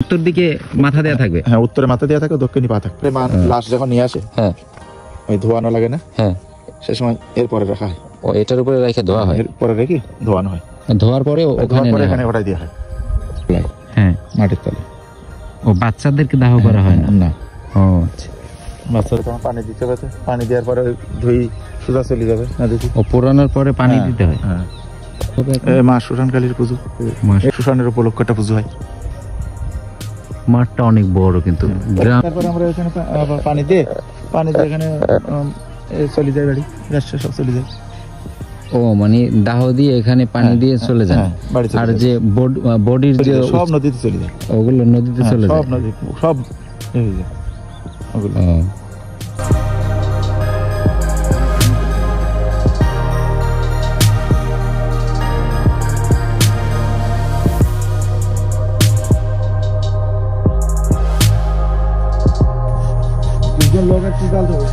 উত্তর দিকে মাথা দেয়া থাকবে। হ্যাঁ, উত্তরে মাথা দেওয়া থাকে, দক্ষিণে পা থাকবে। লাশ যখন নিয়ে আসে, হ্যাঁ, ওই ধোয়ানো লাগে না, হ্যাঁ, সে সময় এরপরে রাখা হয়। ও এটার উপরে রেখে ধোয়া হয়, এরপরে রেখে ধোয়ানো হয়। ধোয়ার পরে ওখানে এখানে ওটাই দেওয়া হয়, হ্যাঁ, মাটির তলে। ও বাচ্চাদেরকে দাহ করা হয় না? না, ও আচ্ছা। বাচ্চারা তখন পানি দিতে হবে, পানি দেওয়ার পরে ধুই সোজা চলে যাবে না দেখি। ও পোড়ানোর পরে পানি দিতে হয়। হ্যাঁ, মা শ্মশান কালীর পুজো, শ্মশানের উপলক্ষটা পুজো হয়। মাঠটা অনেক বড় কিন্তু গ্রাম। তারপর আমরা এখানে পানি দিয়ে এখানে চলে যায়, বাড়ি রাস্তা সব চলে যায়। ও মানে দাহ দিয়ে এখানে পানি দিয়ে চলে যায়। আর যে বডির যে সব নদীতে চলে যায়, ওগুলো নদীতে চলে যায়, সব নদী সব হয়ে যায় ওগুলো। লোক একটু জাল দেবে।